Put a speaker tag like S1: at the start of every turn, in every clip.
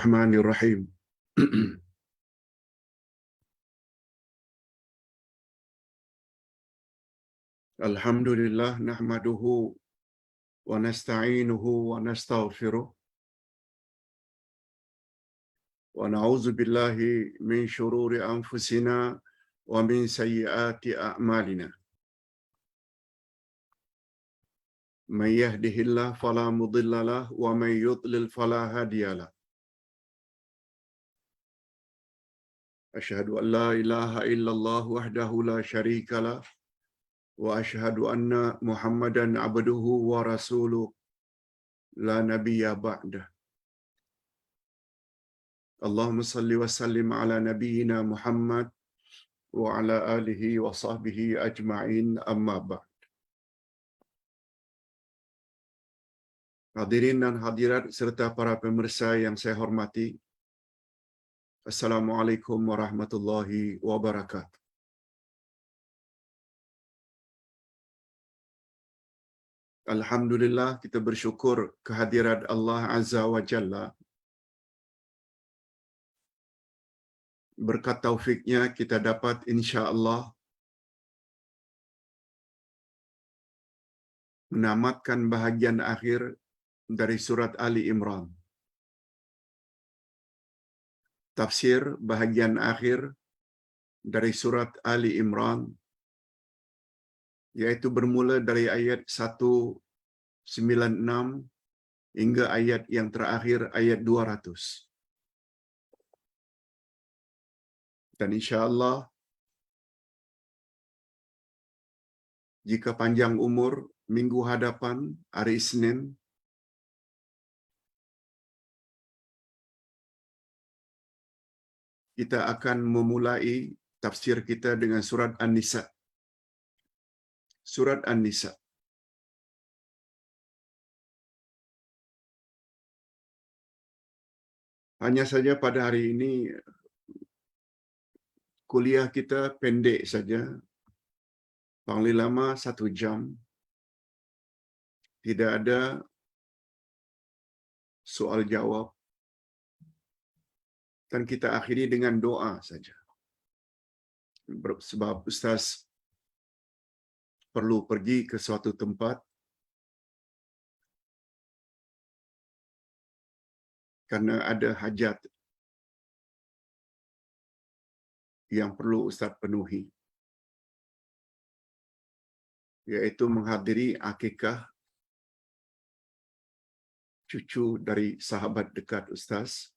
S1: Bismillahirrahmanirrahim. Alhamdulillah nahmaduhu wa nasta'inuhu wa nastaghfiruh wa na'udzu billahi min shururi anfusina wa min sayyiati a'malina. Man yahdihillahu fala mudilla lahu wa man yudlil fala hadiya lahu. Asyhadu an la ilaha illallah wahdahu la syarika lah wa asyhadu anna Muhammadan abduhu wa rasuluh la nabiyya ba'dah. Allahumma salli wa sallim ala nabiyyina Muhammad wa ala alihi wa sahbihi ajma'in, amma ba'd. Hadirin dan hadirat serta para pemirsa yang saya hormati, Assalamualaikum warahmatullahi wabarakatuh. Alhamdulillah, kita bersyukur kehadirat Allah Azza wa Jalla. Berkat taufiknya kita dapat insya-Allah menamatkan bahagian akhir dari surat Ali Imran. Tafsir bahagian akhir dari surat Ali Imran, yaitu bermula dari ayat 196 hingga ayat yang terakhir, ayat 200. Dan insya-Allah jika panjang umur, minggu hadapan, hari Isnin, kita akan memulai tafsir kita dengan surat An-Nisa. Surat An-Nisa. Hanya saja pada hari ini kuliah kita pendek saja, paling lama 1 jam. Tidak ada soal jawab. Dan kita akhiri dengan doa saja. Sebab Ustaz perlu pergi ke suatu tempat karena ada hajat yang perlu Ustaz penuhi, yaitu menghadiri akikah cucu dari sahabat dekat Ustaz.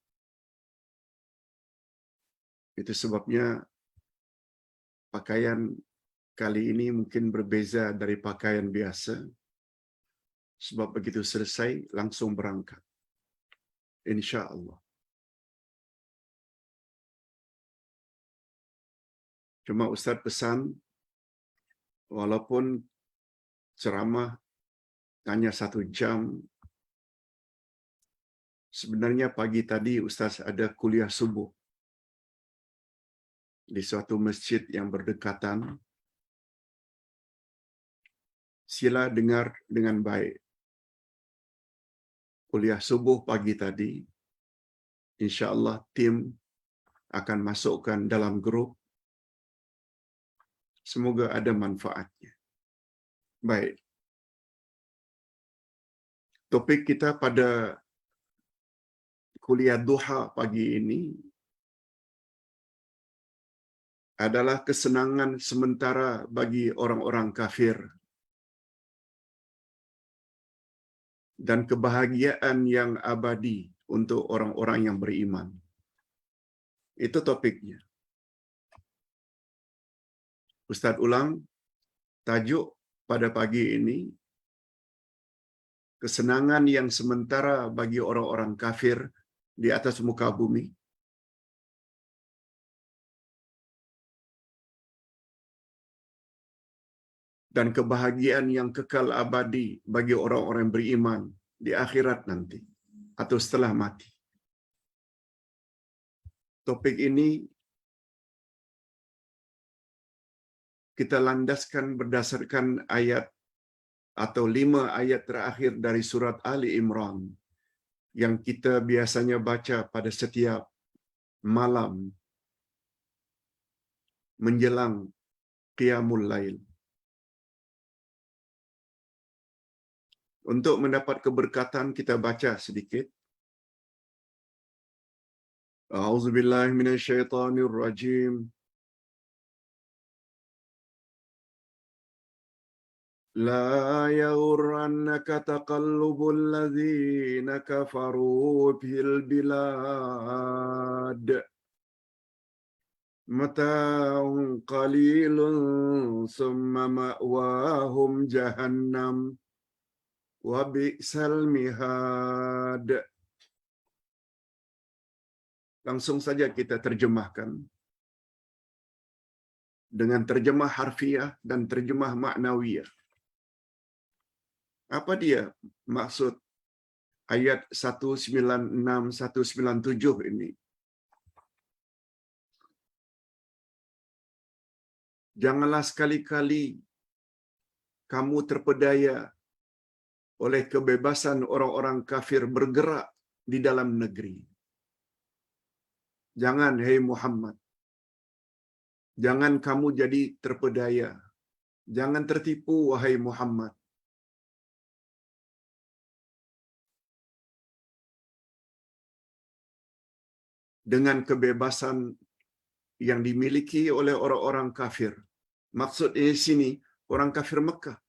S1: Itu sebabnya pakaian kali ini mungkin berbeza dari pakaian biasa, sebab begitu selesai langsung berangkat, insya-Allah. Cuma Ustaz pesan, walaupun ceramah hanya 1 jam, sebenarnya pagi tadi Ustaz ada kuliah subuh di suatu masjid yang berdekatan. Sila dengar dengan baik kuliah subuh pagi tadi. Insya-Allah tim akan masukkan dalam grup. Semoga ada manfaatnya. Baik. Topik kita pada kuliah duha pagi ini adalah kesenangan sementara bagi orang-orang kafir dan kebahagiaan yang abadi untuk orang-orang yang beriman. Itu topiknya. Ustaz ulang, tajuk pada pagi ini, kesenangan yang sementara bagi orang-orang kafir di atas muka bumi, dan kebahagiaan yang kekal abadi bagi orang-orang yang beriman di akhirat nanti atau setelah mati. Topik ini kita landaskan berdasarkan ayat atau 5 ayat terakhir dari surat Ali Imran yang kita biasanya baca pada setiap malam menjelang Qiyamul Lail. Untuk mendapat keberkatan kita baca sedikit. A'udzubillahi minasyaitonirrajim. La yaghurrannaka taqallubul ladzina kafaru fil bilad. Mata'un qalilun summa ma'wahum jahannam wa bi'sal mihad. Langsung saja kita terjemahkan dengan terjemah harfiah dan terjemah maknawiyah. Apa dia maksud ayat 196-197 ini? Janganlah sekali-kali kamu terpedaya oleh kebebasan orang-orang kafir bergerak di dalam negeri. Jangan, hai Muhammad. Jangan kamu jadi terpedaya. Jangan tertipu, wahai Muhammad. Dengan kebebasan yang dimiliki oleh orang-orang kafir. Maksud di sini, orang kafir Mekah.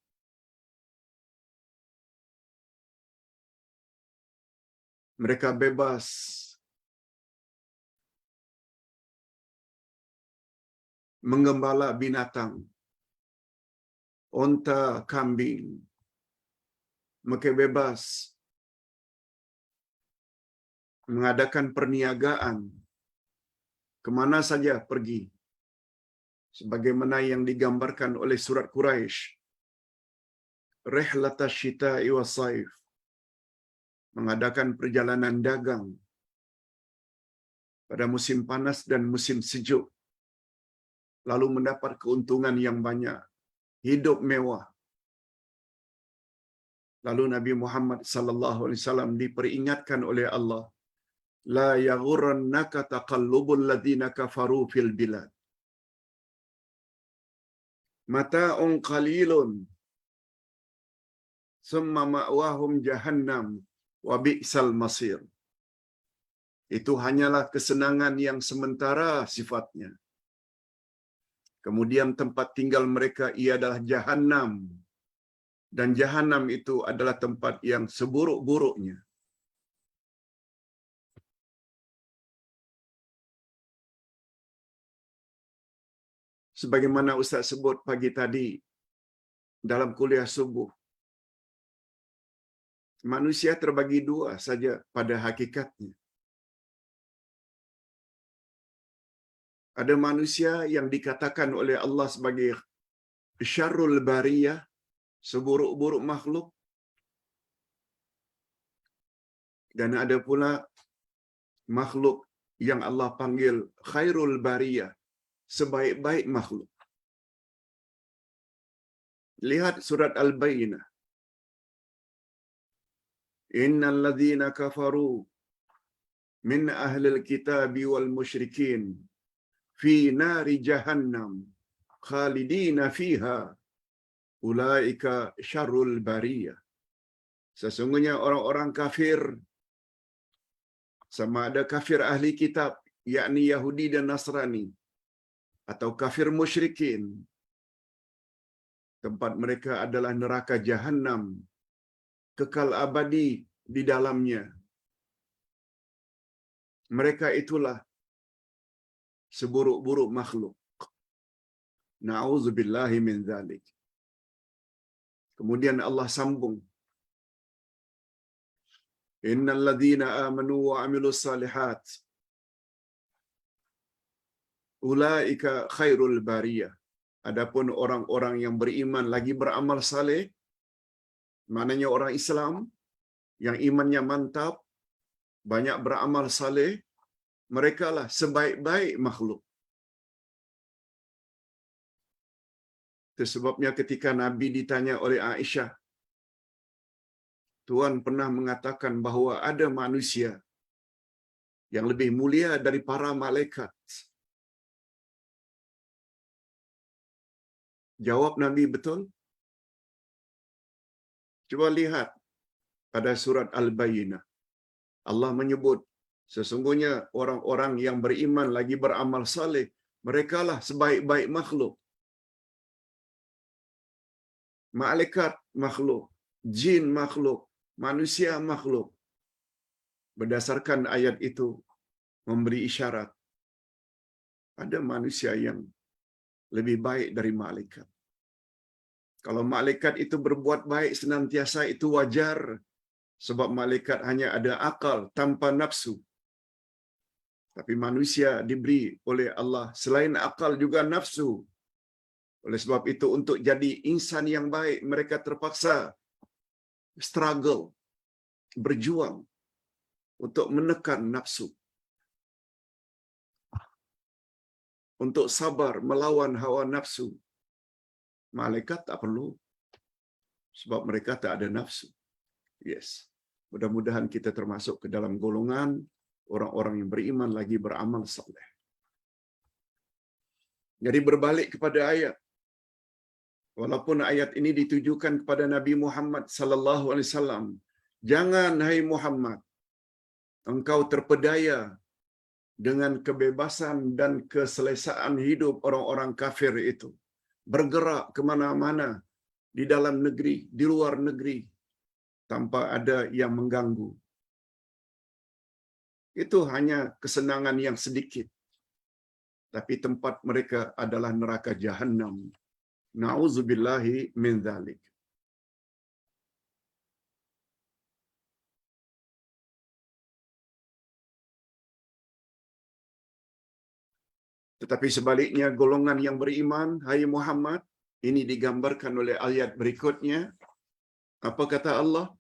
S1: Mereka bebas menggembala binatang, onta, kambing. Mereka bebas mengadakan perniagaan kemana saja pergi. Sebagaimana yang digambarkan oleh surat Quraisy. Rihlatash syita'i was-saif. Mengadakan perjalanan dagang pada musim panas dan musim sejuk. Lalu mendapat keuntungan yang banyak. Hidup mewah. Lalu Nabi Muhammad sallallahu alaihi wasallam diperingatkan oleh Allah, la yaghurrannaka taqallubul ladzina kafaru fil bilad. Mata'un qalilun summa ma'wahum jahannam wa bi'sal masir. Itu hanyalah kesenangan yang sementara sifatnya. Kemudian tempat tinggal mereka ia adalah Jahannam. Dan Jahannam itu adalah tempat yang seburuk-buruknya. Sebagaimana Ustaz sebut pagi tadi dalam kuliah subuh. Manusia terbagi dua saja pada hakikatnya. Ada manusia yang dikatakan oleh Allah sebagai syarrul bariyah, seburuk-buruk makhluk. Dan ada pula makhluk yang Allah panggil khairul bariyah, sebaik-baik makhluk. Lihat surat Al-Bayyinah. Innal ladzina kafaru min ahlil kitabi wal musyrikin fi nari jahannam khalidina fiha ulaika syarrul bariyah. Sesungguhnya orang-orang kafir, sama ada kafir ahli kitab, yakni Yahudi dan Nasrani, atau kafir musyrikin, tempat mereka adalah neraka Jahannam, kekal abadi di dalamnya. Mereka itulah seburuk-buruk makhluk. Na'udzubillahi min dzalik. Kemudian Allah sambung, innal ladzina amanu wa 'amilus salihat ulaika khairul bariyah. Adapun orang-orang yang beriman lagi beramal saleh, maknanya orang Islam yang imannya mantap, banyak beramal saleh, merekalah sebaik-baik makhluk. Itu sebabnya ketika Nabi ditanya oleh Aisyah Tuhan pernah mengatakan bahawa ada manusia yang lebih mulia dari para malaikat. Jawab Nabi, betul? Cuba lihat pada surat Al-Bayyinah. Allah menyebut, sesungguhnya orang-orang yang beriman lagi beramal saleh, merekalah sebaik-baik makhluk. Malaikat makhluk, jin makhluk, manusia makhluk. Berdasarkan ayat itu memberi isyarat ada manusia yang lebih baik dari malaikat. Kalau malaikat itu berbuat baik senantiasa itu wajar, sebab malaikat hanya ada akal tanpa nafsu. Tapi manusia diberi oleh Allah selain akal juga nafsu. Oleh sebab itu untuk jadi insan yang baik mereka terpaksa struggle, berjuang untuk menekan nafsu. Untuk sabar melawan hawa nafsu. Malaikat tak perlu, sebab mereka tak ada nafsu. Yes. Mudah-mudahan kita termasuk ke dalam golongan orang-orang yang beriman lagi beramal saleh. Jadi berbalik kepada ayat. Walaupun ayat ini ditujukan kepada Nabi Muhammad sallallahu alaihi wasallam, jangan hai Muhammad engkau terpedaya dengan kebebasan dan keselesaan hidup orang-orang kafir itu. Bergerak ke mana-mana, di dalam negeri, di luar negeri, tanpa ada yang mengganggu. Itu hanya kesenangan yang sedikit. Tapi tempat mereka adalah neraka Jahannam. Na'udzubillahi min dzalik. Tetapi sebaliknya golongan yang beriman, hai Muhammad, ini digambarkan oleh ayat berikutnya. Apa kata Allah?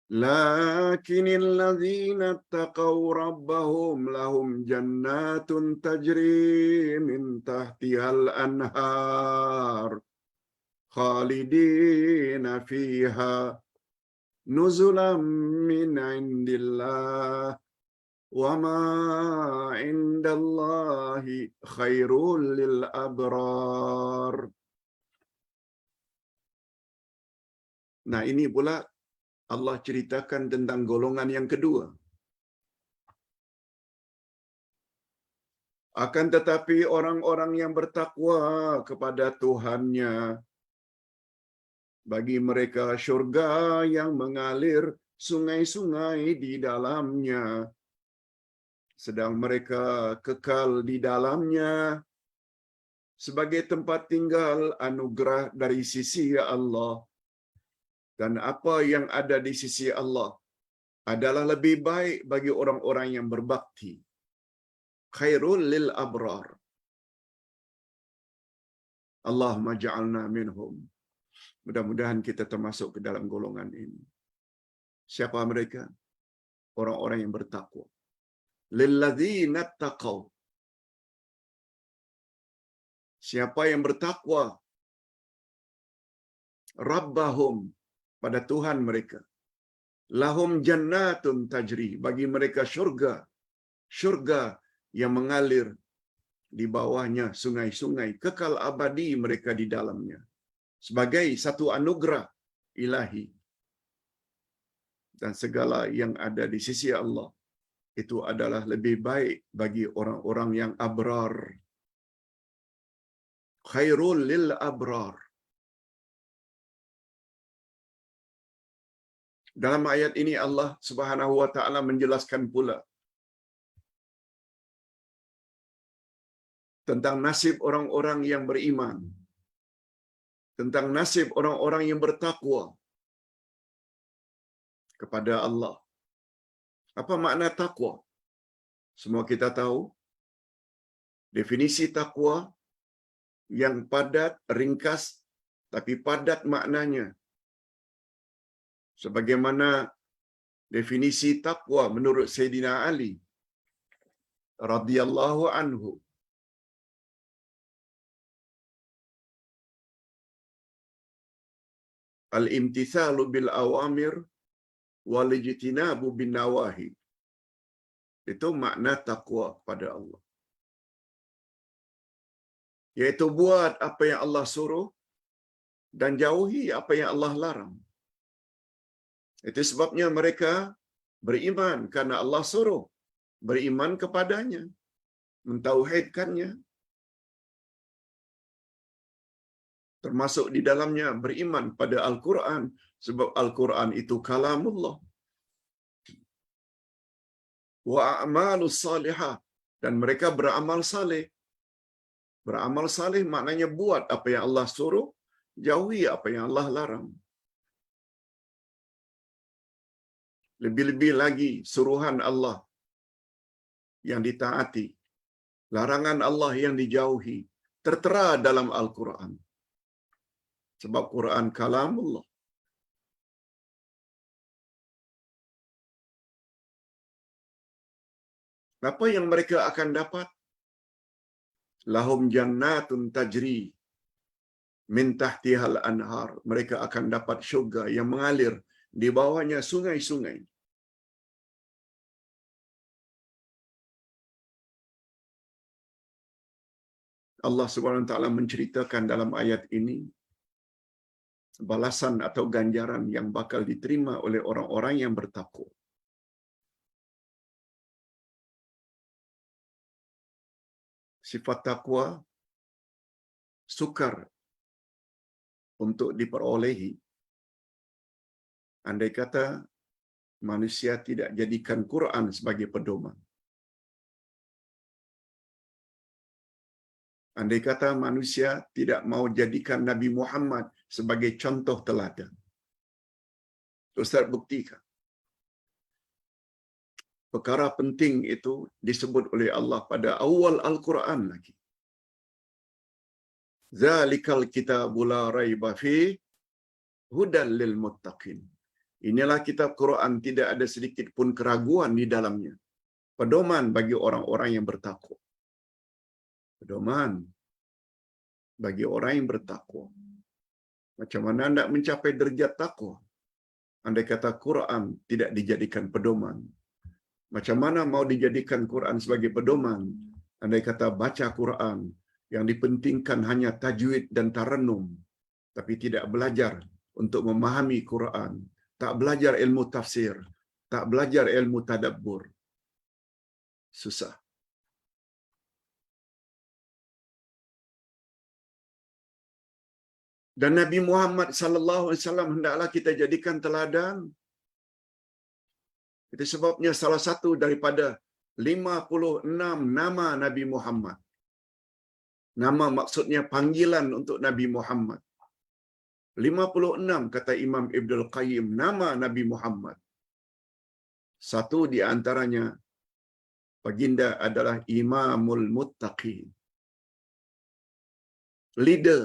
S1: Lakinil ladzina taqaw rabbahum lahum jannatun tajri min tahtihal anhar khalidina fiha nuzulam min indillah wa ma indallahi khairul lil abrar. Nah, ini pula Allah ceritakan tentang golongan yang kedua. Akan tetapi orang-orang yang bertakwa kepada Tuhannya, bagi mereka syurga yang mengalir sungai-sungai di dalamnya, sedang mereka kekal di dalamnya sebagai tempat tinggal anugerah dari sisi Allah. Dan apa yang ada di sisi Allah adalah lebih baik bagi orang-orang yang berbakti. Khairul lil abrar. Allahumma ja'alna minhum. Mudah-mudahan kita termasuk ke dalam golongan ini. Siapa mereka? Orang-orang yang bertakwa. Lilladzina taqaw. Siapa yang bertakwa? Rabbahum, pada Tuhan mereka. Lahum jannatun tajri, bagi mereka syurga. Syurga yang mengalir di bawahnya sungai-sungai, kekal abadi mereka di dalamnya. Sebagai satu anugerah ilahi. Dan segala yang ada di sisi Allah itu adalah lebih baik bagi orang-orang yang abrar. Khairul lil abrar. Dalam ayat ini Allah Subhanahu wa taala menjelaskan pula tentang nasib orang-orang yang beriman, tentang nasib orang-orang yang bertakwa kepada Allah. Apa makna takwa? Semua kita tahu definisi takwa yang padat, ringkas, tapi padat maknanya. Sebagaimana definisi takwa menurut Sayyidina Ali radhiyallahu anhu. al-imtithalu bil awamir wal ijtinabu bin nawahi. Itu makna takwa pada Allah. Yaitu buat apa yang Allah suruh dan jauhi apa yang Allah larang. Itu sebabnya mereka beriman karena Allah suruh, beriman kepadanya, mentauhidkannya. Termasuk di dalamnya beriman pada Al-Quran, sebab Al-Quran itu kalamullah. Wa a'malus salihah, dan mereka beramal saleh. Beramal saleh maknanya buat apa yang Allah suruh, jauhi apa yang Allah larang. Lebih-lebih lagi suruhan Allah yang ditaati, larangan Allah yang dijauhi, tertera dalam Al-Quran. Sebab Quran kalamullah. Apa yang mereka akan dapat? Lahum jannatun tajri min tahtihal anhar. Mereka akan dapat syurga yang mengalir di bawahnya sungai-sungai. Allah Subhanahu wa taala menceritakan dalam ayat ini balasan atau ganjaran yang bakal diterima oleh orang-orang yang bertakwa. Sifat takwa sukar untuk diperolehi andai kata manusia tidak jadikan Quran sebagai pedoman. Andai kata manusia tidak mau jadikan Nabi Muhammad sebagai contoh teladan. Ustaz buktikan. Perkara penting itu disebut oleh Allah pada awal Al-Quran lagi. Zalikal kitabul la raiba fi hudal lil muttaqin. Inilah kitab Quran, tidak ada sedikit pun keraguan di dalamnya. Pedoman bagi orang-orang yang bertakwa. Pedoman bagi orang yang bertakwa. Macam mana nak mencapai derajat takwa? Andai kata Quran tidak dijadikan pedoman. Macam mana mau dijadikan Quran sebagai pedoman? Andai kata baca Quran yang dipentingkan hanya tajwid dan tarannum, tapi tidak belajar untuk memahami Quran, tak belajar ilmu tafsir, tak belajar ilmu tadabbur. Susah. Dan Nabi Muhammad sallallahu alaihi wasallam hendaklah kita jadikan teladan. Itu sebabnya salah satu daripada 56 nama Nabi Muhammad. Nama maksudnya panggilan untuk Nabi Muhammad. 56 kata Imam Ibnul Qayyim nama Nabi Muhammad. Satu di antaranya baginda adalah Imamul Muttaqin. Leader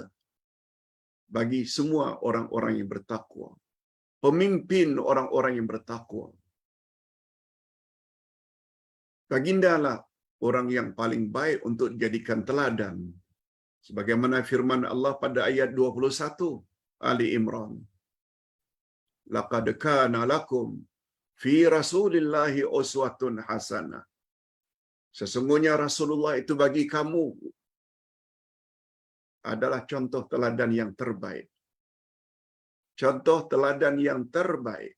S1: bagi semua orang-orang yang bertakwa. Pemimpin orang-orang yang bertakwa. Bagindalah orang yang paling baik untuk dijadikan teladan. Sebagaimana firman Allah pada ayat 21 Ali Imran. Laqad kana lakum fi Rasulillahi uswatun hasanah. Sesungguhnya Rasulullah itu bagi kamu adalah contoh teladan yang terbaik. Contoh teladan yang terbaik.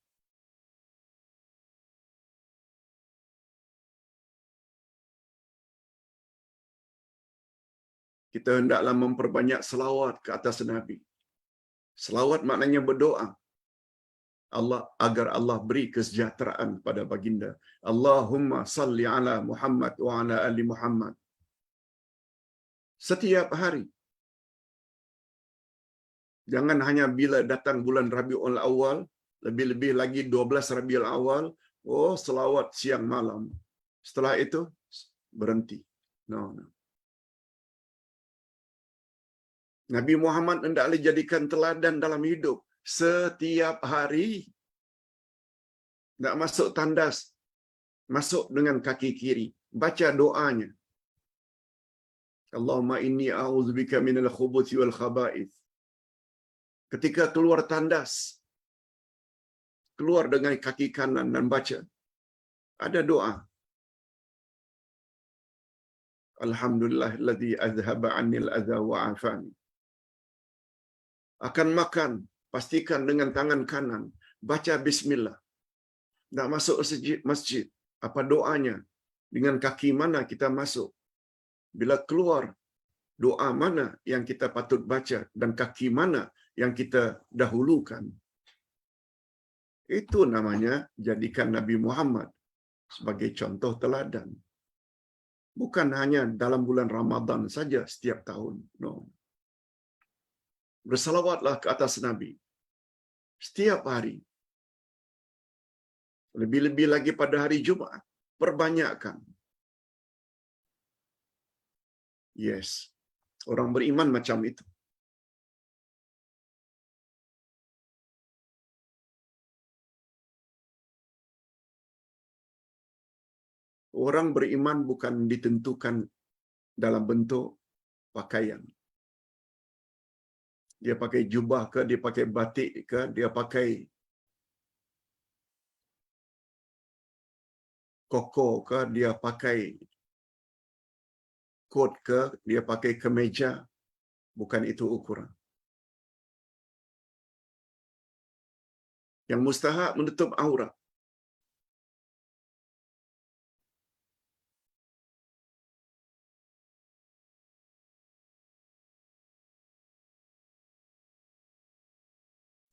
S1: Kita hendaklah memperbanyak selawat ke atas Nabi. Selawat maknanya berdoa. Allah agar Allah beri kesejahteraan pada baginda. Allahumma salli ala Muhammad wa ala ali Muhammad. Setiap hari. Jangan hanya bila datang bulan Rabiul Awal, lebih-lebih lagi 12 Rabiul Awal, oh selawat siang malam. Setelah itu berhenti. No. Nabi Muhammad hendaklah jadikan teladan dalam hidup setiap hari. Tak masuk tandas, masuk dengan kaki kiri, baca doanya. Allahumma inni a'udzubika minal khubuthi wal khaba'ith. ketika keluar tandas, keluar dengan kaki kanan dan baca, ada doa. Alhamdulillahilladzi azhaba 'annil adza wa 'afani. Akan makan, pastikan dengan tangan kanan, baca bismillah. Nak masuk masjid, apa doanya? Dengan kaki mana kita masuk? Bila keluar, doa mana yang kita patut baca dan kaki mana yang kita dahulukan? Itu namanya jadikan Nabi Muhammad sebagai contoh teladan. Bukan hanya dalam bulan Ramadan saja setiap tahun. No. Bersalawatlah ke atas Nabi setiap hari. Lebih-lebih lagi pada hari Jumaat. Perbanyakkan. Yes. Orang beriman macam itu. Orang beriman bukan ditentukan dalam bentuk pakaian. Dia pakai jubah ke, dia pakai batik ke, dia pakai koko ke, dia pakai kot ke, dia pakai kemeja. Bukan itu ukuran. Yang mustahak menutup aurat.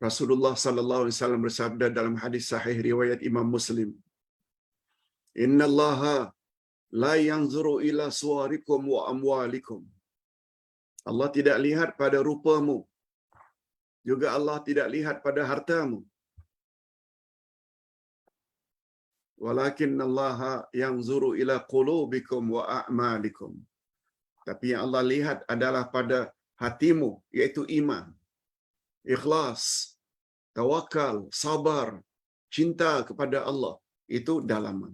S1: Rasulullah sallallahu alaihi wasallam bersabda dalam hadis sahih riwayat Imam Muslim, "Innallaha la yanzuru ila suwarikum wa amwalikum." Allah tidak lihat pada rupamu. Juga Allah tidak lihat pada hartamu. Walakinnallaha yanzuru ila qulubikum wa a'malikum. Tapi yang Allah lihat adalah pada hatimu, yaitu iman, ikhlas, tawakal, sabar, cinta kepada Allah. Itu dalaman.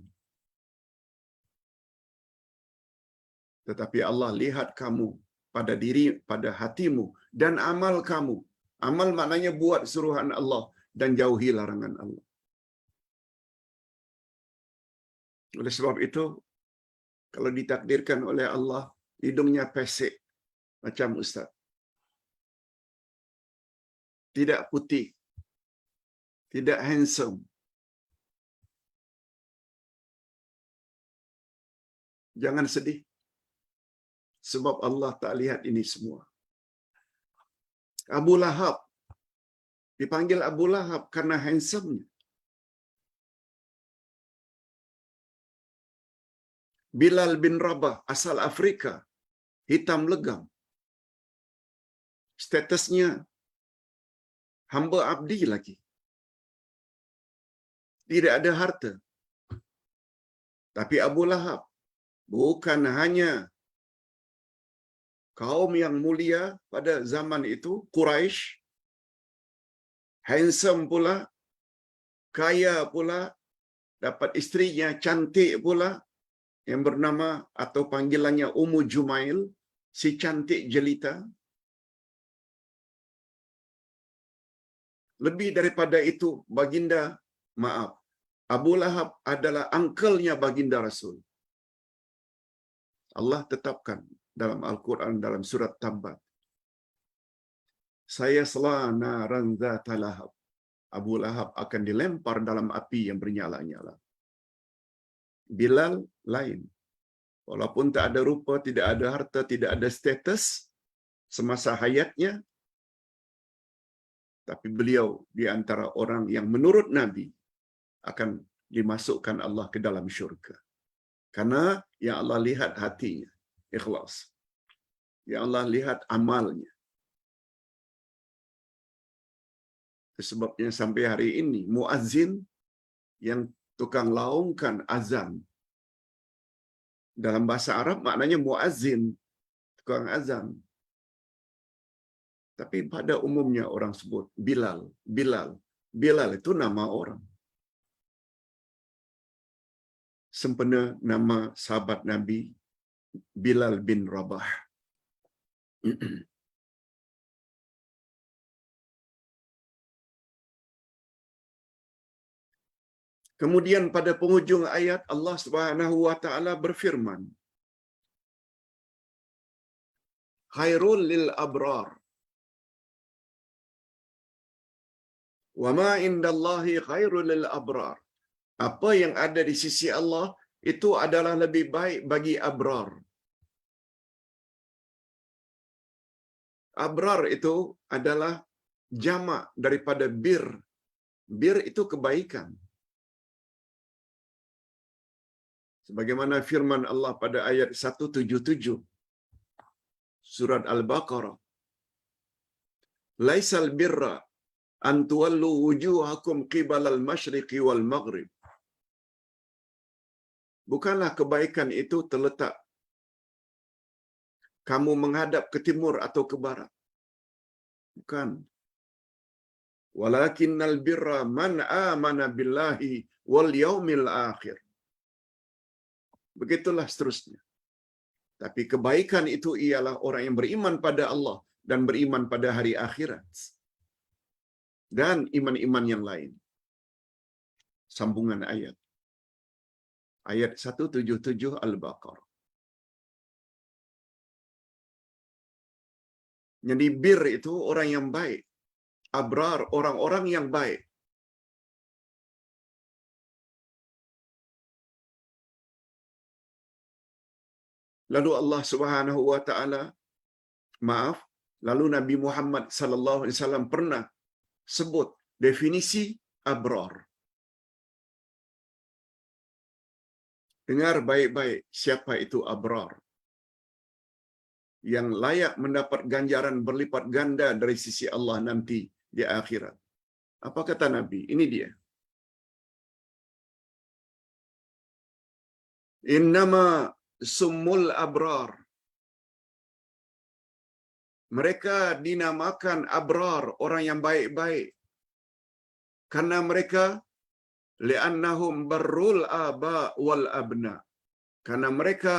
S1: Tetapi Allah lihat kamu pada diri, pada hatimu dan amal kamu. Amal maknanya buat suruhan Allah dan jauhi larangan Allah. Oleh sebab itu, kalau ditakdirkan oleh Allah, hidungnya pesek macam Ustaz. Tidak putih, tidak handsome. Jangan sedih. Sebab Allah tak lihat ini semua. Abu Lahab dipanggil Abu Lahab karena handsome-nya. Bilal bin Rabah asal Afrika, hitam legam. Statusnya hamba abdi lagi. Tidak ada harta. Tapi Abu Lahab bukan hanya kaum yang mulia pada zaman itu, Quraisy, handsome pula, kaya pula, dapat istrinya cantik pula, yang bernama atau panggilannya Ummu Jumail, si cantik jelita. Lebih daripada itu, baginda, maaf, Abu Lahab adalah uncle-nya baginda Rasul. Allah tetapkan dalam Al-Quran, dalam surat Tabbat, saya selana ranzata lahab. Abu Lahab akan dilempar dalam api yang bernyala-nyala. Bilal lain. Walaupun tak ada rupa, tidak ada harta, tidak ada status semasa hayatnya, tapi beliau di antara orang yang menurut Nabi akan dimasukkan Allah ke dalam syurga. Karena yang Allah lihat hatinya, ikhlas. Yang Allah lihat amalnya. Sebabnya sampai hari ini, muazzin yang tukang laungkan azan. Dalam bahasa Arab maknanya muazzin, tukang azan. Tapi pada umumnya orang sebut Bilal. Bilal. Bilal itu nama orang. Sempena nama sahabat Nabi Bilal bin Rabah. Kemudian pada penghujung ayat Allah Subhanahu wa taala berfirman, khairul lil abrar wa ma indallahi khairul lil abrar. Apa yang ada di sisi Allah itu adalah lebih baik bagi abrar. Abrar itu adalah jamak daripada bir. Bir itu kebaikan. Sebagaimana firman Allah pada ayat 177 surat Al-Baqarah, laisal birra an tuwallu wujuhakum qibalal masyriqi wal maghrib. Bukanlah kebaikan itu terletak kamu menghadap ke timur atau ke barat. Bukan. Walakinnal birra man amana billahi wal yaumil akhir. Begitulah seterusnya. Tapi kebaikan itu ialah orang yang beriman pada Allah dan beriman pada hari akhirat. Dan iman-iman yang lain. Sambungan ayat. Ayat 177 Al-Baqarah. Jadi bir itu orang yang baik. Abrar, orang-orang yang baik. Lalu Allah Subhanahu wa taala, lalu Nabi Muhammad sallallahu alaihi wasallam pernah sebut definisi abrar. Dengar baik-baik siapa itu abrar. Yang layak mendapat ganjaran berlipat ganda dari sisi Allah nanti di akhirat. Apa kata Nabi? Ini dia. Innama summul abrar. Mereka dinamakan abrar, orang yang baik-baik. Karena mereka li'annahum barrul aba wal abna. Karena mereka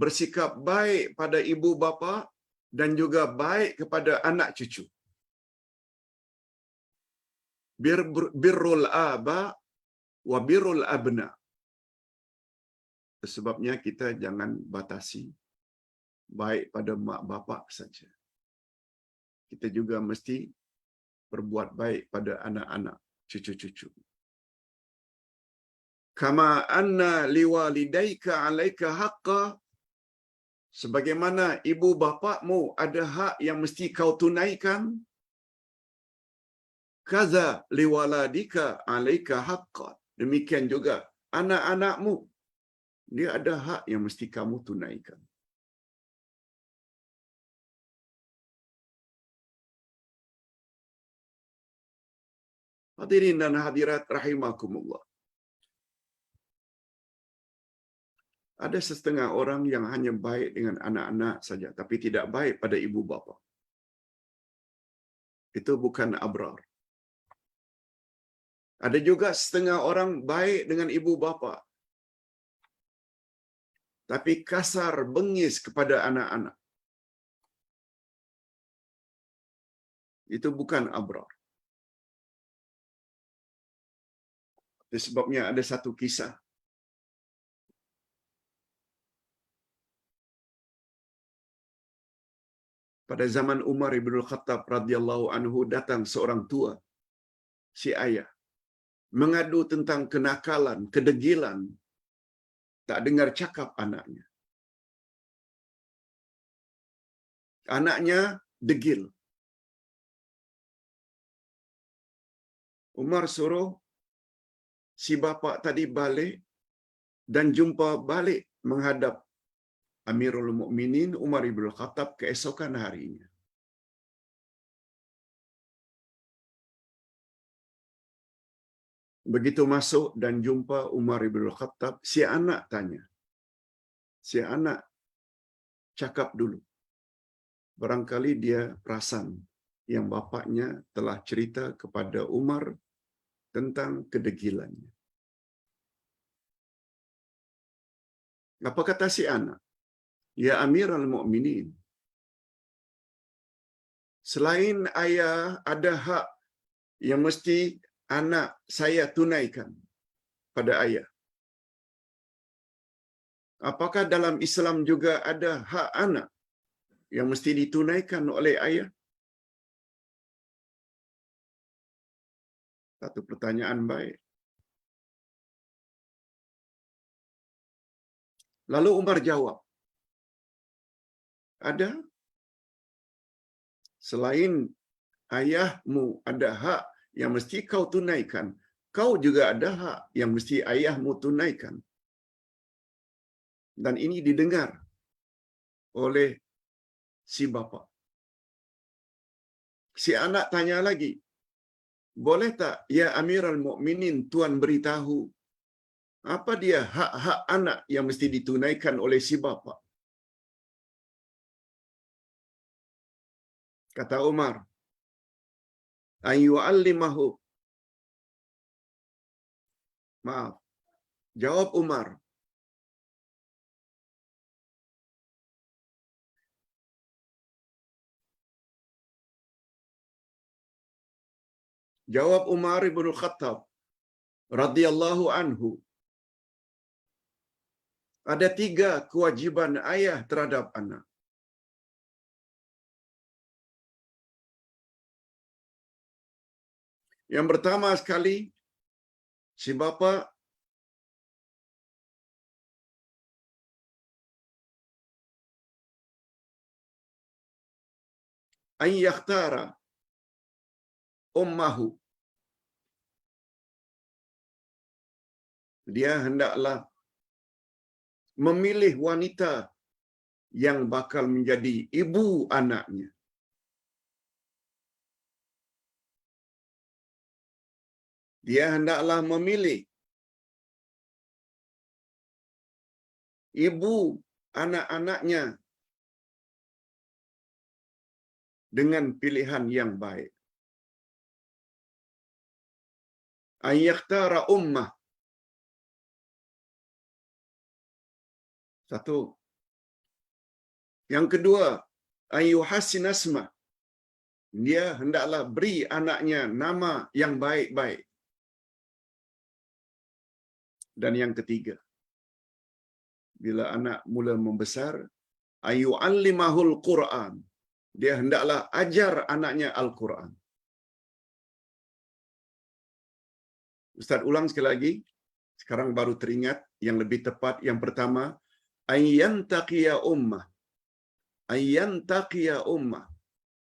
S1: bersikap baik pada ibu bapa dan juga baik kepada anak cucu. Birrul aba wa birrul abna. Sebabnya kita jangan batasi baik pada mak bapak saja. Kita juga mesti berbuat baik pada anak-anak, cucu-cucu. Kama anna liwalidaika 'alaika haqqa, sebagaimana ibu bapakmu ada hak yang mesti kau tunaikan, kaza liwaladika 'alaika haqqa, demikian juga anak-anakmu dia ada hak yang mesti kamu tunaikan. Hadirin dan hadirat rahimakumullah. Ada setengah orang yang hanya baik dengan anak-anak saja, tapi tidak baik pada ibu bapa. Itu bukan abrar. Ada juga setengah orang baik dengan ibu bapa, tapi kasar bengis kepada anak-anak. Itu bukan abrar. Itu sebabnya ada satu kisah. Pada zaman Umar ibn Khattab radhiyallahu anhu datang seorang tua, si ayah, mengadu tentang kenakalan, kedegilan, tak dengar cakap anaknya. Anaknya degil. Umar suruh si bapa tadi balik dan jumpa balik menghadap Amirul Mukminin Umar ibn Khattab keesokan harinya. Begitu masuk dan jumpa Umar ibn Khattab, si anak tanya. Si anak cakap dulu. Barangkali dia perasan yang bapaknya telah cerita kepada Umar tentang kedegilannya. Apa kata si anak? Ya Amirul Mukminin, selain ayah ada hak yang mesti anak saya tunaikan. pada ayah. Apakah dalam Islam juga ada hak anak yang mesti ditunaikan oleh ayah? Satu pertanyaan baik. Lalu Umar jawab, ada. Selain ayahmu ada hak yang mesti kau tunaikan, kau juga ada hak yang mesti ayahmu tunaikan. Dan ini didengar oleh si bapa. Si anak tanya lagi, boleh tak ya Amirul Mukminin tuan beritahu apa dia hak-hak anak yang mesti ditunaikan oleh si bapa? Kata Umar, ayyu'allimahu. Maaf. Jawab Umar, jawab Umar ibn Khattab radhiyallahu anhu, ada 3 kewajiban ayah terhadap anak. Yang pertama sekali, si bapa an yakhtara ummahu. Dia hendaklah memilih wanita yang bakal menjadi ibu anaknya. Dia hendaklah memilih ibu anak-anaknya dengan pilihan yang baik. An yakhtara ummah. Satu. Yang kedua, an yuhassin asma. Dia hendaklah beri anaknya nama yang baik-baik. Dan yang ketiga, bila anak mula membesar, ayyu'allimahul Qur'an. Dia hendaklah ajar anaknya Al-Quran. Ustaz ulang sekali lagi. Sekarang baru teringat yang lebih tepat. Yang pertama, ayyantaqiya ummah. Ayyantaqiya ummah.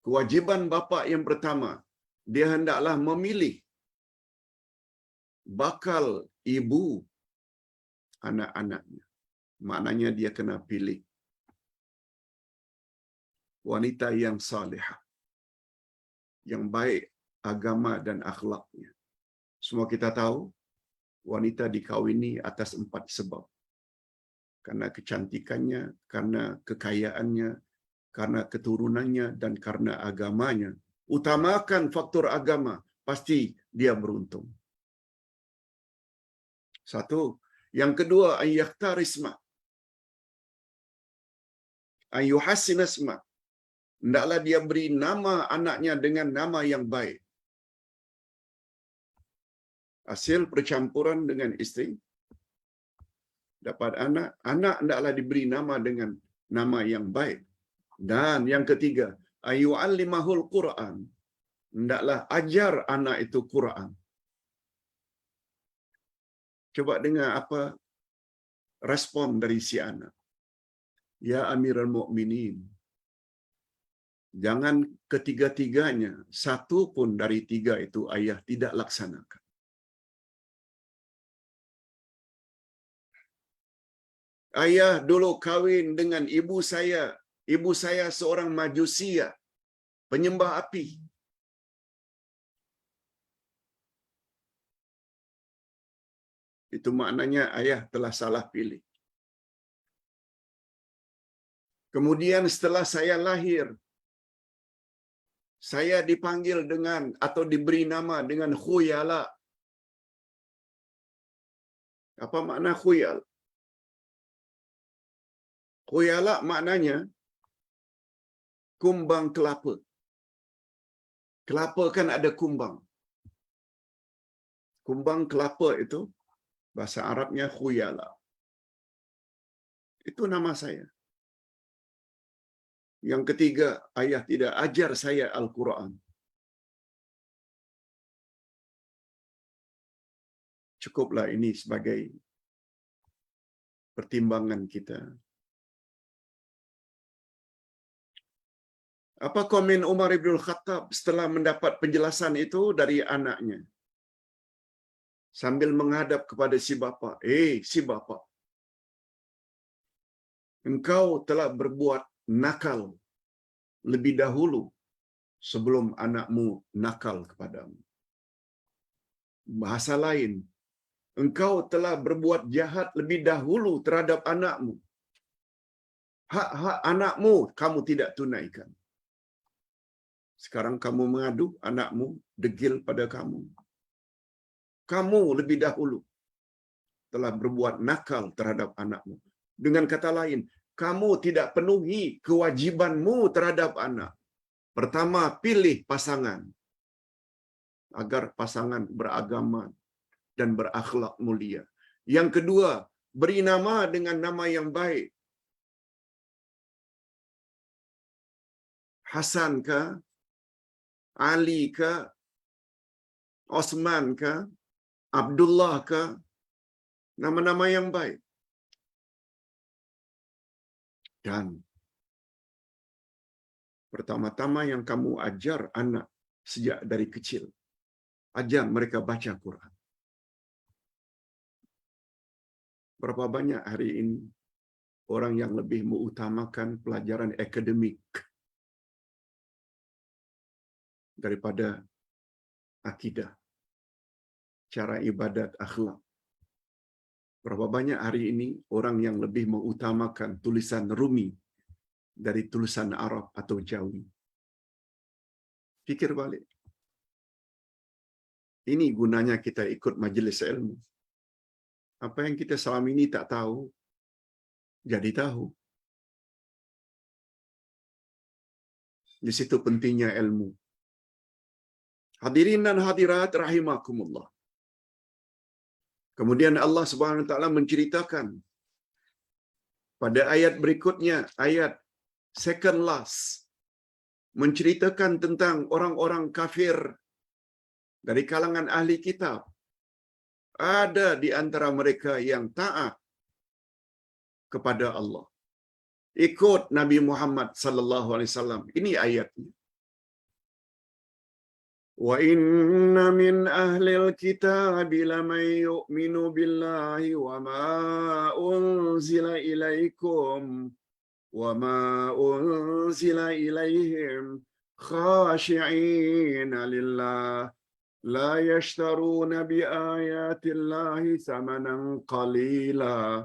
S1: Kewajiban bapa yang pertama, dia hendaklah memilih bakal ibu anak-anaknya. Maknanya dia kena pilih wanita yang salihah, yang baik agama dan akhlaknya. Semua kita tahu, wanita dikawini atas 4 sebab. Karena kecantikannya, karena kekayaannya, karena keturunannya, dan karena agamanya. Utamakan faktor agama, pasti dia beruntung. Satu. Yang kedua, ayyaktarisma. Ayyuhassinasma. Hendaklah dia beri nama anaknya dengan nama yang baik. Hasil percampuran dengan isteri, dapat anak, anak hendaklah diberi nama dengan nama yang baik. Dan yang ketiga, ayyu'allimahul Qur'an. Hendaklah ajar anak itu Quran. Coba dengar apa respon dari si anak. Ya Amirul Mukminin, jangan ketiga-tiganya, satu pun dari 3 itu ayah tidak laksanakan. Ayah dulu kawin dengan ibu saya. Ibu saya seorang majusia, penyembah api. Itu maknanya ayah telah salah pilih. Kemudian setelah saya lahir, saya dipanggil dengan atau diberi nama dengan khuyala. Apa makna khuyal? Khuyala maknanya kumbang kelapa. Kelapa kan ada kumbang. Kumbang kelapa itu Bahasa Arabnya khuyala. Itu nama saya. Yang ketiga, ayah tidak ajar saya Al-Quran. Cukuplah ini sebagai pertimbangan kita. Apa komen Umar ibn Khattab setelah mendapat penjelasan itu dari anaknya? Sambil menghadap kepada si bapa. Si bapa. Engkau telah berbuat nakal lebih dahulu sebelum anakmu nakal kepadamu. Bahasa lain, engkau telah berbuat jahat lebih dahulu terhadap anakmu. Hak-hak anakmu kamu tidak tunaikan. Sekarang kamu mengadu anakmu degil pada kamu. Kamu lebih dahulu telah berbuat nakal terhadap anakmu. Dengan kata lain, kamu tidak penuhi kewajibanmu terhadap anak. Pertama, pilih pasangan agar pasangan beragama dan berakhlak mulia. Yang kedua, beri nama dengan nama yang baik. Hasan ke, Ali ke, Osman ke, Abdullah ke, nama-nama yang baik. Dan pertama-tama yang kamu ajar anak sejak dari kecil, ajar mereka baca Quran. Berapa banyak hari ini orang yang lebih mengutamakan pelajaran akademik daripada akidah, cara ibadat, akhlak. Berapa banyak hari ini orang yang lebih mengutamakan tulisan Rumi dari tulisan Arab atau Jawi. Fikir balik. Ini gunanya kita ikut majlis ilmu. Apa yang kita selama ini tak tahu, jadi tahu. Di situ pentingnya ilmu. Hadirin dan hadirat rahimakumullah. Kemudian Allah Subhanahu wa taala menceritakan pada ayat berikutnya, ayat second last, menceritakan tentang orang-orang kafir dari kalangan ahli kitab. Ada di antara mereka yang taat kepada Allah, ikut Nabi Muhammad sallallahu alaihi wasallam. Ini ayatnya. Wa inna min ahlil kitab laman yu'minu billahi wa ma unzila ilaikum wa ma unzila ilaihim khashi'ina lillah la yashtaruna bi ayatillahi thamanan qalila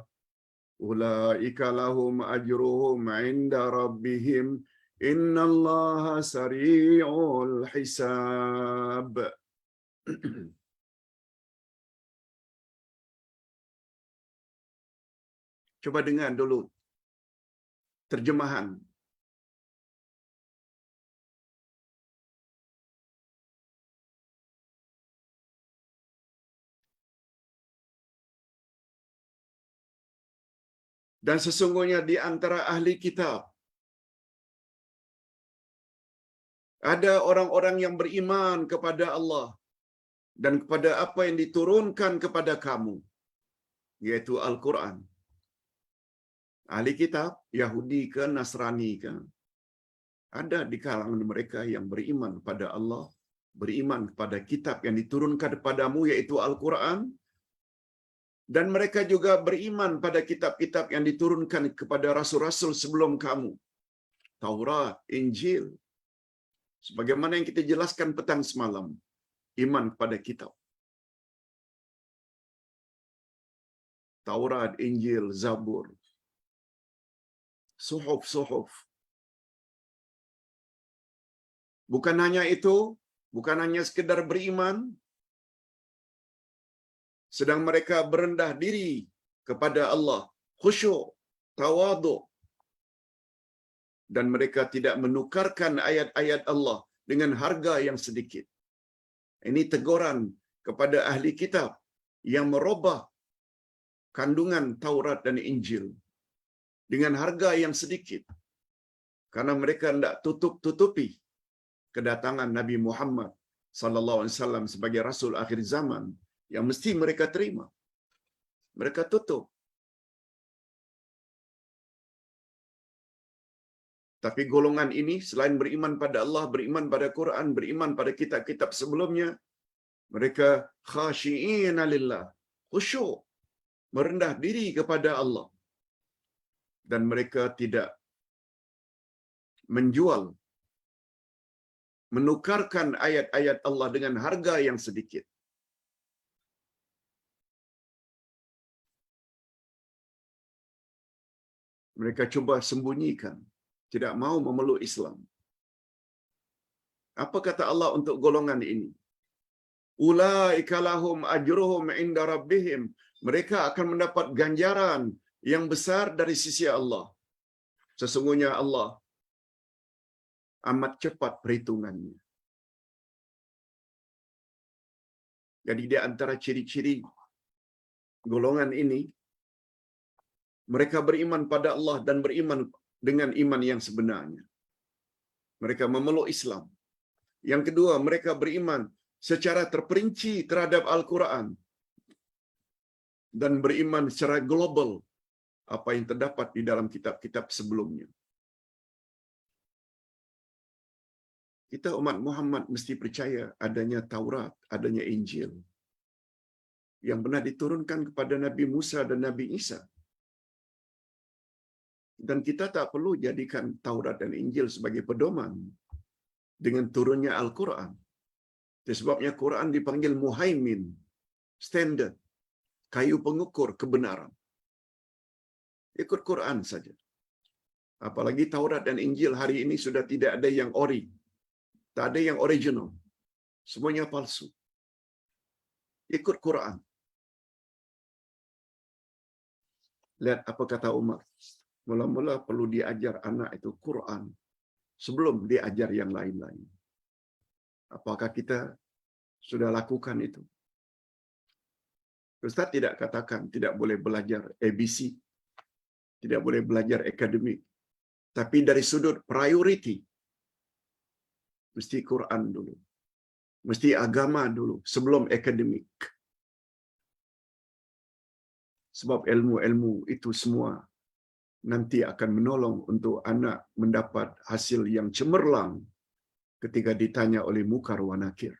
S1: ulaika lahum ajruhum 'inda rabbihim innallaha sari'ul hisab. Coba dengar dulu terjemahan. Dan sesungguhnya di antara ahli kitab ada orang-orang yang beriman kepada Allah dan kepada apa yang diturunkan kepada kamu, yaitu Al-Quran. Ahli kitab, Yahudi ke, Nasrani ke, ada di kalangan mereka yang beriman pada Allah, beriman kepada kitab yang diturunkan kepadamu, yaitu Al-Quran, dan mereka juga beriman pada kitab-kitab yang diturunkan kepada rasul-rasul sebelum kamu, Taurat, Injil. Sebagaimana yang kita jelaskan petang semalam, iman kepada kitab. Taurat, Injil, Zabur, suhuf. Bukan hanya itu, bukan hanya sekedar beriman, sedang mereka berendah diri kepada Allah, khusyuk, tawaduk, dan mereka tidak menukarkan ayat-ayat Allah dengan harga yang sedikit. Ini teguran kepada ahli kitab yang merubah kandungan Taurat dan Injil dengan harga yang sedikit, karena mereka hendak tutup-tutupi kedatangan Nabi Muhammad sallallahu alaihi wasallam sebagai rasul akhir zaman yang mesti mereka terima. Mereka tutup. Tapi golongan ini selain beriman pada Allah, beriman pada Quran, beriman pada kitab-kitab sebelumnya, mereka khasyi'ina lillah, khusyuk, merendah diri kepada Allah, dan mereka tidak menjual, menukarkan ayat-ayat Allah dengan harga yang sedikit. Mereka cuba sembunyikan, tidak mau memeluk Islam. Apa kata Allah untuk golongan ini? Ulaika lahum ajruhum inda rabbihim. Mereka akan mendapat ganjaran yang besar dari sisi Allah. Sesungguhnya Allah amat cepat perhitungannya. Jadi di antara ciri-ciri golongan ini, mereka beriman pada Allah dan beriman dengan iman yang sebenarnya. Mereka memeluk Islam. Yang kedua, mereka beriman secara terperinci terhadap Al-Quran dan beriman secara global apa yang terdapat di dalam kitab-kitab sebelumnya. Kita umat Muhammad mesti percaya adanya Taurat, adanya Injil yang pernah diturunkan kepada Nabi Musa dan Nabi Isa. Dan kita tak perlu jadikan Taurat dan Injil sebagai pedoman dengan turunnya Al-Quran. Sebabnya Quran dipanggil muhaimin, standard, kayu pengukur kebenaran. Ikut Quran saja. Apalagi Taurat dan Injil hari ini sudah tidak ada yang ori. Tak ada yang original. Semuanya palsu. Ikut Quran. Lihat apa kata Umar. Mula-mula perlu diajar anak itu Quran sebelum diajar yang lain-lain. Apakah kita sudah lakukan itu? Ustaz tidak katakan tidak boleh belajar ABC, tidak boleh belajar akademik. Tapi dari sudut priority, mesti Quran dulu. Mesti agama dulu sebelum akademik. Sebab ilmu-ilmu itu semua nanti akan menolong untuk anak mendapat hasil yang cemerlang ketika ditanya oleh Munkar wa Nakir.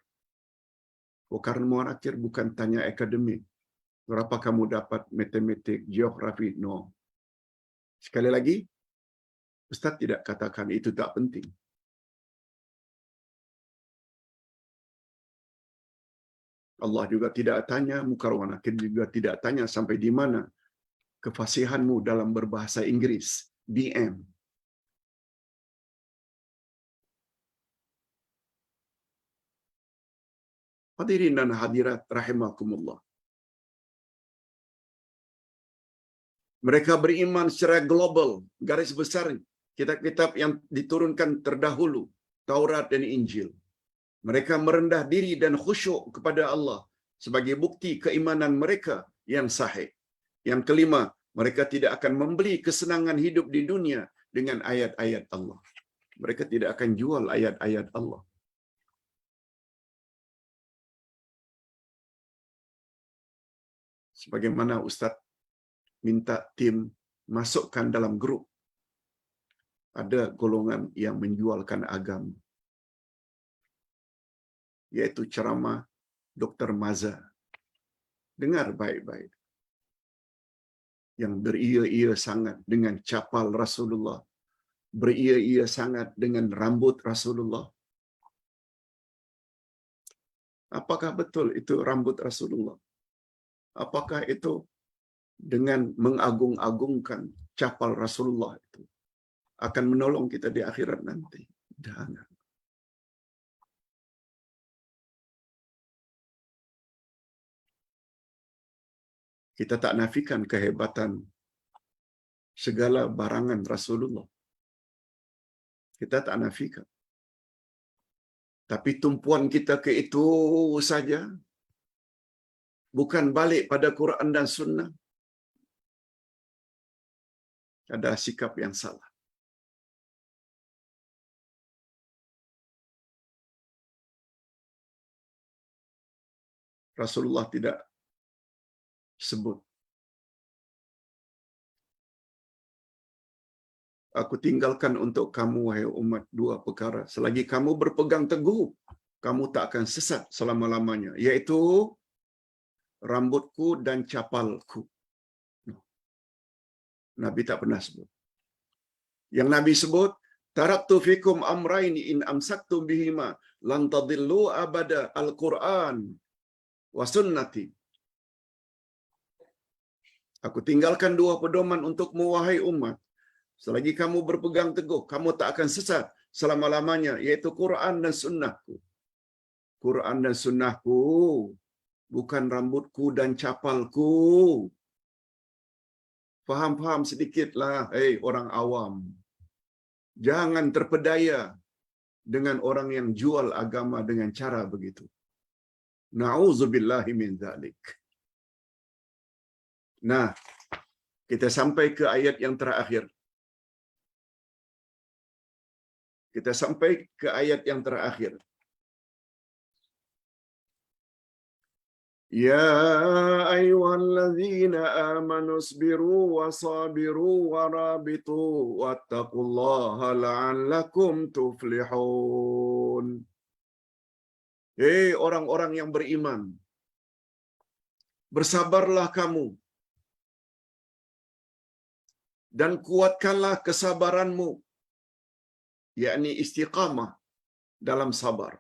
S1: Munkar wa Nakir bukan tanya akademik. Berapa kamu dapat matematik, geografi? No. Sekali lagi, Ustaz tidak katakan itu tak penting. Allah juga tidak tanya, Munkar wa Nakir juga tidak tanya sampai di mana kefasihanmu dalam berbahasa Inggris, BM. Hadirin dan hadirat rahimakumullah. Mereka beriman secara global, garis besar kitab-kitab yang diturunkan terdahulu, Taurat dan Injil. Mereka merendah diri dan khusyuk kepada Allah sebagai bukti keimanan mereka yang sahih. Yang kelima, mereka tidak akan membeli kesenangan hidup di dunia dengan ayat-ayat Allah. Mereka tidak akan jual ayat-ayat Allah. Sebagaimana Ustaz minta tim masukkan dalam grup, ada golongan yang menjualkan agama, yaitu ceramah Dr. Maza. Dengar baik-baik. Yang beria-ia sangat dengan capal Rasulullah, beria-ia sangat dengan rambut Rasulullah. Apakah betul itu rambut Rasulullah? Apakah itu dengan mengagung-agungkan capal Rasulullah itu akan menolong kita di akhirat nanti? Jangan. Kita tak nafikan kehebatan segala barangan Rasulullah. Kita tak nafikan. Tapi tumpuan kita ke itu saja, bukan balik pada Quran dan Sunnah. ada sikap yang salah. Rasulullah tidak sebut, aku tinggalkan untuk kamu, wahai umat, dua perkara. Selagi kamu berpegang teguh, kamu tak akan sesat selama-lamanya, yaitu rambutku dan capalku. Nabi tak pernah sebut. Yang Nabi sebut, taraktu fikum amraini in amsaktum bihima lan tadillu abada, Al-Quran wa sunnati. Aku tinggalkan dua pedoman untukmu, wahai umat. Selagi kamu berpegang teguh, kamu tak akan sesat selama-lamanya, yaitu Quran dan sunnahku. Quran dan sunnahku, bukan rambutku dan capalku. Faham-faham sedikitlah, hei orang awam. Jangan terpedaya dengan orang yang jual agama dengan cara begitu. Na'udzubillahi min dzalik. Nah, kita sampai ke ayat yang terakhir. Kita sampai ke ayat yang terakhir. Ya ayyuhalladzina amanu isbiru wa sabiru wa rabitu wattaqullaha la'allakum tuflihun. Hei orang-orang yang beriman, bersabarlah kamu dan kuatkanlah kesabaranmu, yakni istiqamah dalam sabar.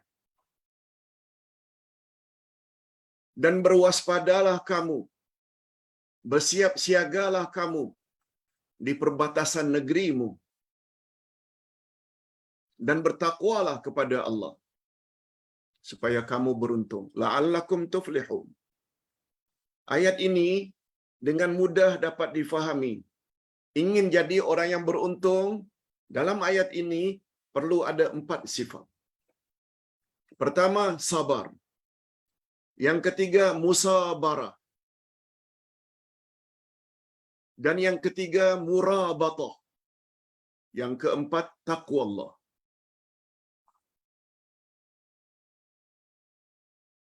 S1: Dan berwaspadalah kamu, bersiap siagalah kamu di perbatasan negerimu, dan bertakwalah kepada Allah supaya kamu beruntung. La'allakum tuflihun. Ayat ini dengan mudah dapat difahami. Ingin jadi orang yang beruntung, dalam ayat ini perlu ada 4 sifat. Pertama, sabar. Yang ketiga, musabarah. Dan yang ketiga, murabatah. Yang keempat, taqwa Allah.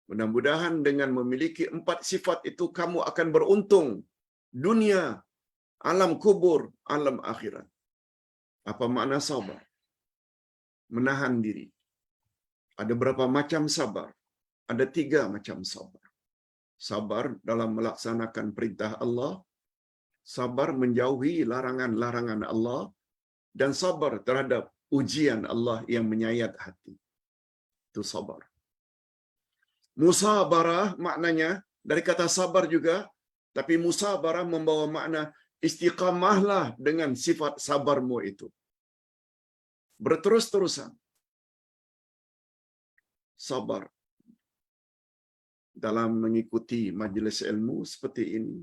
S1: Mudah-mudahan dengan memiliki 4 sifat itu, kamu akan beruntung dunia, alam kubur, alam akhirat. Apa makna sabar? Menahan diri. Ada berapa macam sabar? Ada 3 macam sabar. Sabar dalam melaksanakan perintah Allah, sabar menjauhi larangan-larangan Allah, dan sabar terhadap ujian Allah yang menyayat hati. Itu sabar. Musabarah maknanya dari kata sabar juga, tapi musabarah membawa makna istiqamahlah dengan sifat sabarmu itu. Berterus-terusan. Sabar dalam mengikuti majlis ilmu seperti ini.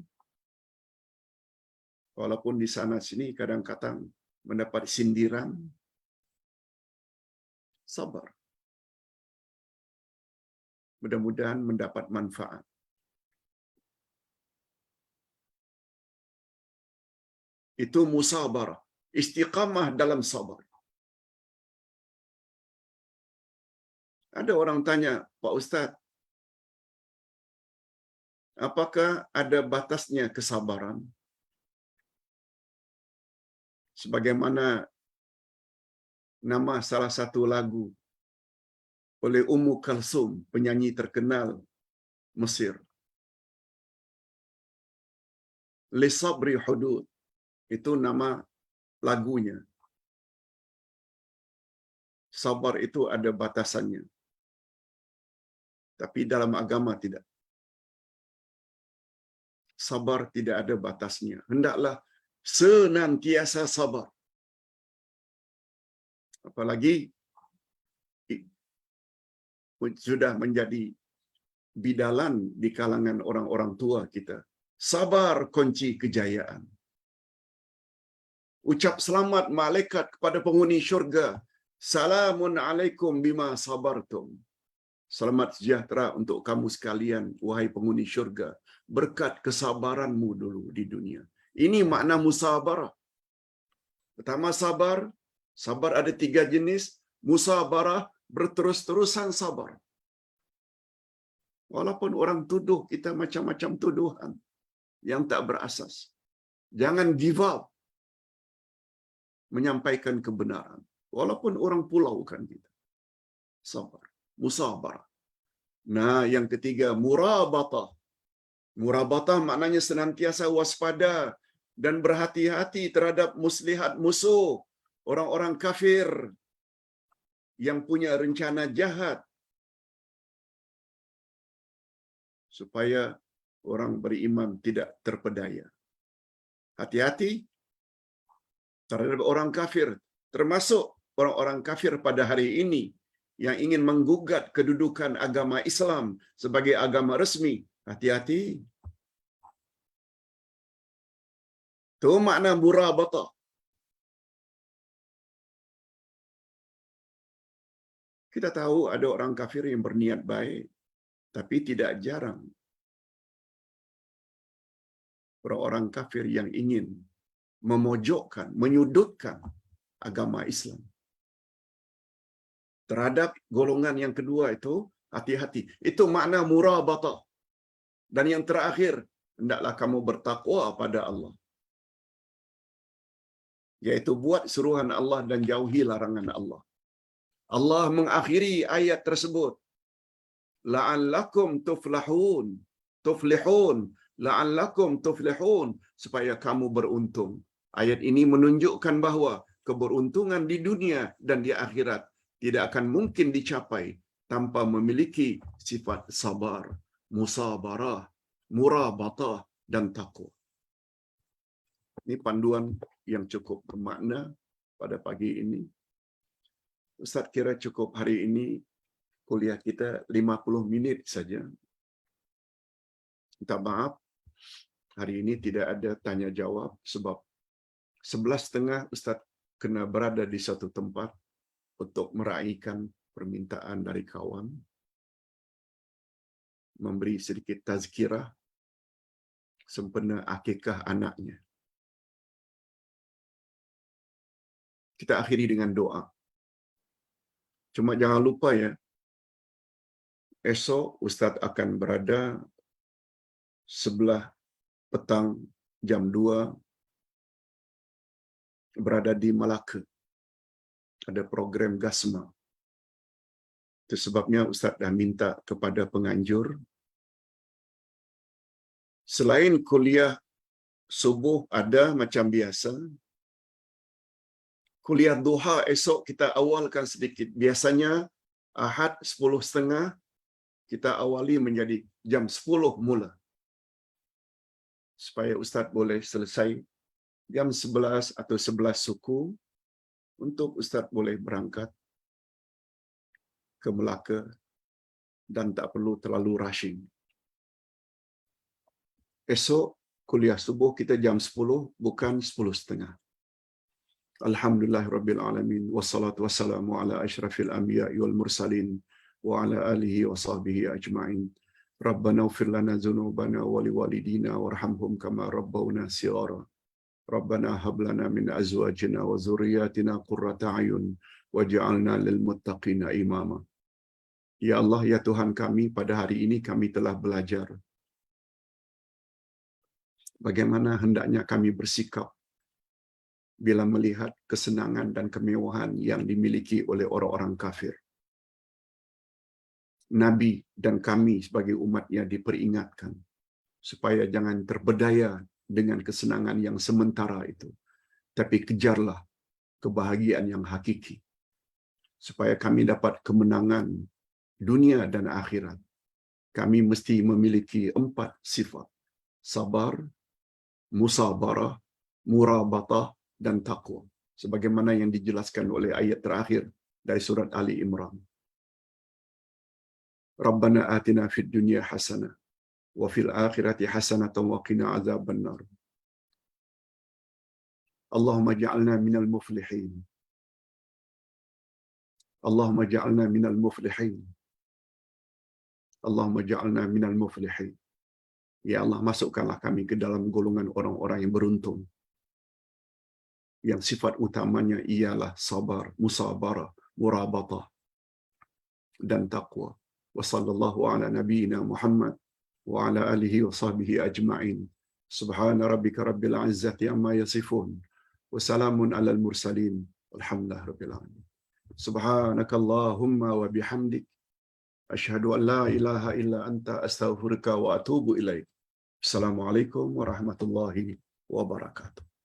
S1: Walaupun di sana sini kadang-kadang mendapat sindiran, sabar. Mudah-mudahan mendapat manfaat. Itu musabarah, istiqamah dalam sabar. Ada orang tanya, Pak Ustaz, apakah ada batasnya kesabaran? Sebagaimana nama salah satu lagu oleh Ummu Kalsum, penyanyi terkenal Mesir. Li sabri hudud, itu nama lagunya. Sabar itu ada batasannya. Tapi dalam agama tidak. Sabar tidak ada batasnya. Hendaklah senantiasa sabar. Apalagi sudah menjadi bidalan di kalangan orang-orang tua kita. Sabar kunci kejayaan. Ucap selamat malaikat kepada penghuni syurga. Salamun alaikum bima sabartum. Selamat sejahtera untuk kamu sekalian, wahai penghuni syurga, berkat kesabaranmu dulu di dunia. Ini makna musabarah. Pertama sabar. Sabar ada 3 jenis. Musabarah, berterus-terusan sabar. Walaupun orang tuduh kita macam-macam tuduhan yang tak berasas. Jangan give up menyampaikan kebenaran. Walaupun orang pulaukan kita. Sabar. Musabarah. Nah, yang ketiga, murabatah. Murabatah maknanya senantiasa waspada dan berhati-hati terhadap muslihat musuh, orang-orang kafir yang punya rencana jahat, supaya orang beriman tidak terpedaya. Hati-hati terhadap orang kafir, termasuk orang-orang kafir pada hari ini yang ingin menggugat kedudukan agama Islam sebagai agama resmi. Hati-hati. Itu makna murabatah. Kita tahu ada orang kafir yang berniat baik, tapi tidak jarang orang-orang kafir yang ingin memojokkan, menyudutkan agama Islam. Terhadap golongan yang kedua itu, hati-hati. Itu makna murabatah. Dan yang terakhir, hendaklah kamu bertakwa pada Allah. Yaitu buat suruhan Allah dan jauhi larangan Allah. Allah mengakhiri ayat tersebut. La'allakum tuflihun. Tuflihun. La'allakum tuflihun. Supaya kamu beruntung. Ayat ini menunjukkan bahawa keberuntungan di dunia dan di akhirat tidak akan mungkin dicapai tanpa memiliki sifat sabar, musabarah, murabatah, dan taqwa. Ini panduan yang cukup bermakna pada pagi ini. Ustaz kira cukup hari ini kuliah kita 50 minit saja. Minta maaf, hari ini tidak ada tanya jawab sebab 11.30 Ustaz kena berada di satu tempat untuk meraihkan permintaan dari kawan, memberi sedikit tazkirah sempena akikah anaknya. Kita akhiri dengan doa. Cuma jangan lupa ya, esok Ustaz akan berada sebelah petang jam 2 berada di Malacca. Ada program Gasma. Itu sebabnya Ustaz dah minta kepada penganjur, selain kuliah subuh ada macam biasa, kuliah duha esok kita awalkan sedikit. Biasanya Ahad 10.30, kita awali menjadi jam 10 mula. Supaya Ustaz boleh selesai jam 11 atau 11 suku, untuk Ustaz boleh berangkat ke Melaka dan tak perlu terlalu rushing. Esok kuliah subuh kita jam 10, bukan 10.30. Alhamdulillahirabbil alamin, wassalatu wassalamu ala asyrafil anbiya'i wal mursalin wa ala alihi wa sahbihi ajma'in. Rabbana ighfir lana dzunubana wa liwalidina warhamhum kama rabbawna shighara. Rabbana hab lana min azwajina wa dzurriyyatina qurrata a'yun waj'alna lil muttaqina imama. Ya Allah, ya Tuhan kami, pada hari ini kami telah belajar bagaimana hendaknya kami bersikap bila melihat kesenangan dan kemewahan yang dimiliki oleh orang-orang kafir. Nabi dan kami sebagai umatnya diperingatkan supaya jangan terpedaya dengan kesenangan yang sementara itu, tapi kejarlah kebahagiaan yang hakiki, supaya kami dapat kemenangan dunia dan akhirat. Kami mesti memiliki 4 sifat: sabar, musabarah, murabatah, dan taqwa, sebagaimana yang dijelaskan oleh ayat terakhir dari surat Ali Imran. Rabbana atina fid dunya hasanah wa fil akhirati hasanatan wa qina azabannar. Allahumma ja'alna minal muflihin. Allahumma ja'alna minal muflihin. Allahumma ja'alna minal muflihin. Ya Allah, masukkanlah kami ke dalam golongan orang-orang yang beruntung. yang sifat utamanya ialah sabar, musabarah, murabatah dan taqwa. Wa sallallahu ala nabiyyina Muhammad wa ala alihi wa sahbihi ajma'in. Subhana rabbika rabbil izzati amma yasifun. Wa salamun alal mursalin. Alhamdulillah rabbil alamin. Subhanakallahumma wa bihamdik. Asyhadu an la ilaha illa anta astaghfiruka wa atubu ilaik. Assalamualaikum warahmatullahi wabarakatuh.